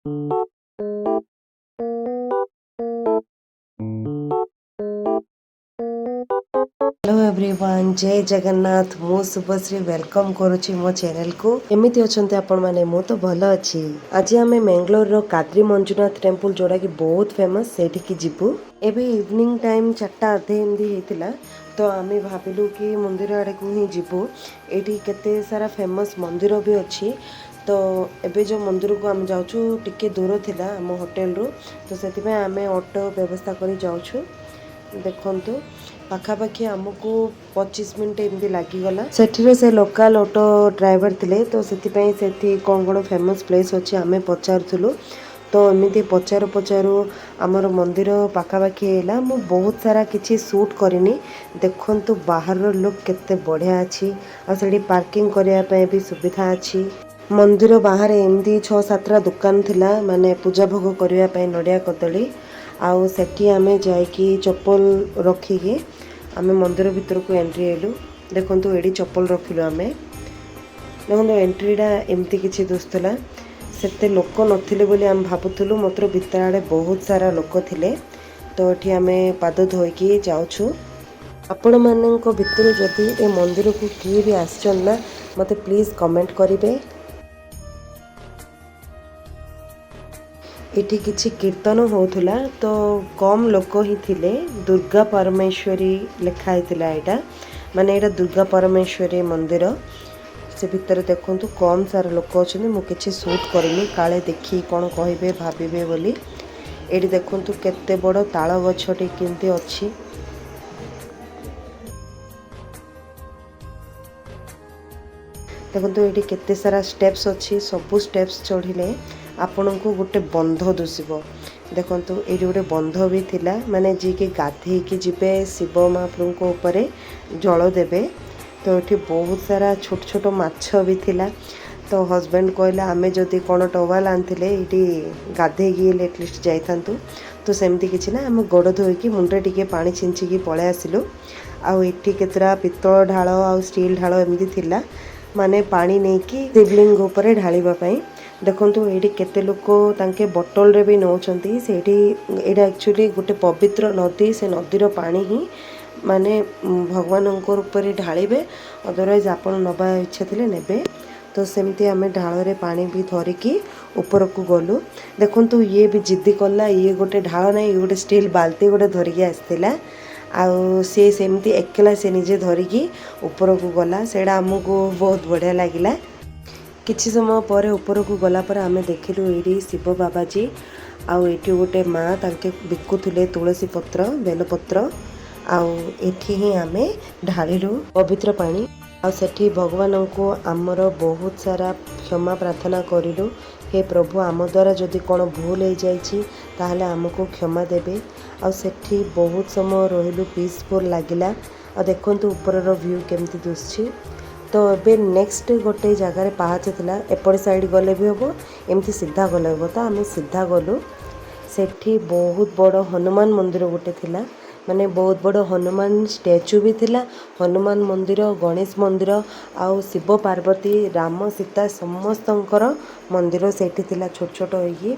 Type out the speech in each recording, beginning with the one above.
Hello everyone, जय जगन्नाथ। मु Shubhashree welcome करुच्ची मो चैनल को। एमती अच्छा आपण मैंने मु तो भल अच्छी। आज आम मैंगलोर रो काद्री मंजुनाथ टेम्पल जोड़ा कि बहुत फेमस सेठी जीवु। एबे इवनिंग टाइम 4टा अधे एमती होता तो आम भाविलु कि मंदिर आड़े को ही जीवु। एठी केते सारा फेमस मंदिर भी अच्छी। तो एबे जो मंदिर को आम जाऊँ टिके दूर थिला आम होटल रू, तो से आम ऑटो व्यवस्था करी जाऊँ। देखंतु पाखापाखि आमको 25 मिनट एमती लगिगला। सेठी से लोकल ऑटो ड्राइवर थिले, तो सेथिपई सेठी कौन कौन फेमस प्लेस अच्छे आम पचारूँ। तो एमती पचारू पचारू आमर मंदिर पाखापाखि है। मु बहुत सारा किसी शूट करनी। देखंतु बाहर लुक केते बढ़िया अच्छी। आड़ी पार्किंग करने भी सुविधा अच्छी। मंदिर बाहर एमती 6-7टा दुकान थिला, माने पूजा भोग करने नड़िया कदली। आउ सेठी आमे जाइकी चप्पल रखिकी आमे मंदिर भीतर को एंट्री हेलु। देखंतु एडी चप्पल रखिलु आमे। देखंतु एंट्रीटा एमती किछि दुस्तला। सेते लोक नथिले बोली आम भाबुथुलु, मात्र भितर आड़े बहुत सारा लोक थिले। तो एठी आमे पाद धोइकी जाउछु। आपण माननको भितर जदि ए मंदिर को किए भी आछन ना, मते प्लीज कमेंट करिवे। एठी किछि कीर्तन होउथुला, तो कम लोक ही थिले। दुर्गा परमेश्वरी लिखा हैतिला एटा, माने एटा दुर्गा परमेश्वरी मंदिर। से भितर देखंतु कम सारा लोक अछन। मु किछि शूट करनी, काले देखि कोन कहिबे भाबिबे बोली। एठी देखंतु केते बड़ ताळ गछटी किंती अछि। देखो ये केते सारा स्टेप्स अच्छी। सबू स्टेप्स चढ़िले आपण को गोटे बंध दुसिब। देखो ये गोटे बंध भी थिला, माने जी के गाधे की जीवे शिव महाप्रभु ऊपर जल देवे। तो ये बहुत सारा छोट छोट माछ भी थिला। तो हस्बैंड कहले आमे जदि कौन टवाल आनथिले ये गाधे एटलिस्ट जाइथांतु। तो सेमती किछि ना, आम गोड़ धोईकी मुंडे टिके पानी छिंचिकी पळे आसिलु। आउ एठी केतरा पित्तल ढाल आउ स्टील ढाल एमती थिला, माने पानी नहीं कि शिवलिंग ऊपर ढालिबा पई। देखंतु एठी केते लोक तांके बोतल रे भी नौचंती। सेठी एटा एक्चुअली गोटे पवित्र नदी। से नदीर पानी ही माने भगवान ऊपर ढालिबे। अदरवाइज आपण नबा इच्छा थिले नेबे। तो सेमती आमे ढाल रे पानी भी धरिकी ऊपर को गलु। देखंतु ये भी जिद्दी कला, ये गोटे ढाल नहीं, ये गोटे स्टील बाल्टी गोटे धरिकी आसथिला। आउ से सेमती एकला से निजे धरिकी ऊपर को गला। सेड़ा आमको बहुत बढ़िया लगिला। किछि समय पर ऊपर को गला पर आमे देखिलु एडी शिव बाबाजी। आउ एठी गोटे माँ तांके बिकुथुले तुलसी पत्र बेलपत्र। आउ एठी ही आमे ढालिलु पवित्र पानी। आउ सेठी भगवान को आमर बहुत सारा क्षमा प्रार्थना करिलु। हे प्रभु, आम द्वारा जदि कौन भूल हो जाइछि ताहले आमको क्षमा देबे। आ सेठी बहुत समय रहिलु, पीसफुल लागिला। आ देखंतु ऊपर रो व्यू केमती दुसछि। तो एबे नेक्स्ट गोटे जगार पाहाच थिला, एपड़ साइड गले भी हबो, एमती सीधा गले हबो। तो आम सीधा गलु। सेठी बहुत बड़ हनुमान मंदिर गोटे थिला, माने बहुत बड़ हनुमान स्टैचू भी थिला। हनुमान मंदिर, गणेश मंदिर, आउ शिव पार्वती, राम सीता समस्तंकर मंदिर सेठी थिला छोट छोट होइकी।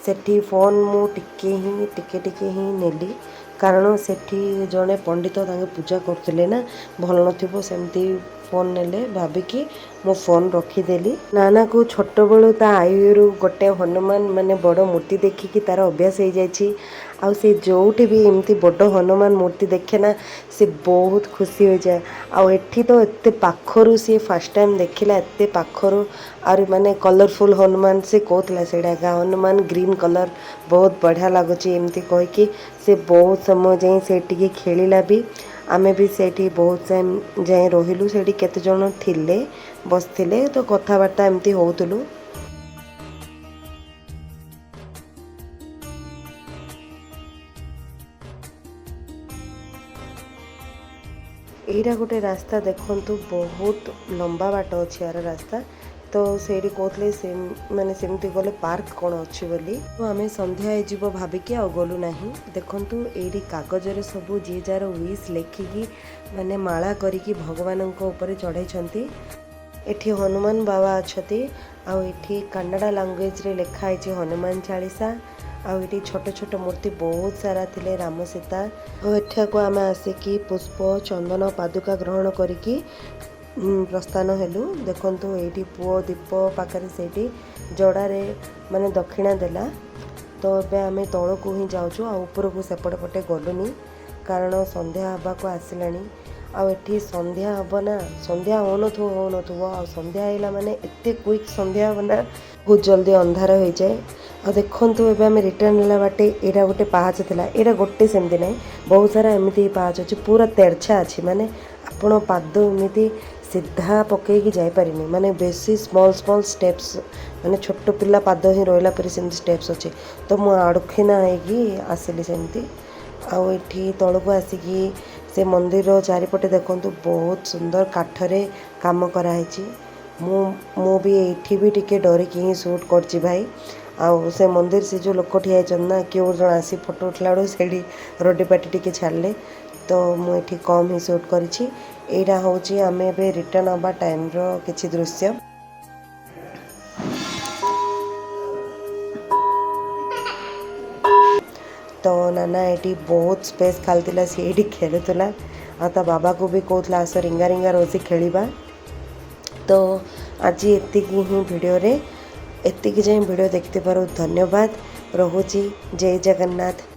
सेठी फोन मु टिके ही नेली, कारण सेठी जड़े पंडित तांगे पूजा करते ना, भल नथिबो सेमती फोन नेले भाविकी मो फोन रखीदेली। नाना को छोट बड़ू ता आयु गोटे हनुमान माने बड़ मूर्ति देखिकी तार अभ्यास हो जाइछि। आउ से जोठी भी एमती बड़ हनुमान मूर्ति देखे ना, से बहुत खुशी हो जाए। आउ एठी तो एते पाखरु सी फर्स्ट टाइम देखिला, एते पाखरु। और माने कलरफुल हनुमान से कहला सेडा हनुमान ग्रीन कलर बहुत बढ़िया लगुच एमती कहीकि से बहुत समय जाए से खेलिला भी। आमे भी सेठी बहुत टाइम जाए रहिलु। सेठी केते जण थिले बसथिले, तो कथाबार्ता एमती होउतलु। एटा गोटे रास्ता देखंतु, बहुत लंबा बाट अछि यार रास्ता। तो सेठी कहले से माने सेमती गले पार्क कोन अछि बोली। तो आमे संध्या जीव भाबिकी आ गलु नाही। देखंतु एडी कागज रे सब जे जार विश लेखिकी माने माला करिकी भगवान ऊपर चढ़ाई छंती। एठी हनुमान बाबा अच्छे आउ एठी कन्नड़ा लैंग्वेज रे लिखा है हनुमान चालीसा आउ एठी छोट छोट मूर्ति बहुत सारा थिले राम सीता और एठा को आम आसिकी पुष्प चंदन पादुका ग्रहण करिकी प्रस्थान हेलु देखंतु एठी पुओ दीप पाखरे सेठी जड़ारे माने दक्षिणा देला तो ए आम तौल को ही जाऊँ आ ऊपर को सेपटे पटे गलुनी कारण संध्या हवा को आसलानी आठी संध्या हम ना संध्या हो आ संध्या आइला माने एते क्विक संध्या हम ना बहुत जल्दी अंधार हो जाए आ देखंतु एबे आम रिटर्न होला बाटे एटा गोटे पहाच थिला एटा गोटे सेमती नहीं बहुत सारा एमती पहाच अच्छी पूरा तेरछा अच्छी माने आपण पाद एमती सीधा पकईकी जापरिनी माने बेसी स्मॉल स्मॉल स्टेप्स माने छोट पिला पाद ही रहा पर सेमती स्टेप्स अच्छे तो मु आड़खिना होगी आसिली सेमती आउ एठी तौल को आसिकी से मंदिर चारिपटे देखंतु बहुत सुंदर काठरे काम कराई मु भी एठी भी टिके डरिकी ही शूट करची भाई आउ से मंदिर से जो लोक ठिया ना किए जन आसी फोटो उठला से रोडीपाटी टिके छाड़ले तो मुझे कम ही शूट करी एटा हूँ आम ए रिटर्न हवा टाइम रो किछि दृश्य तो नाना ये बहुत स्पेस खाली सी ये खेलुला आ बाबा को भी कहला आस रिंगा रिंगा रोजी खेलिबा तो आज एति ही वीडियो रे एति जाए वीडियो देखते पारो धन्यवाद रहुची जय जगन्नाथ।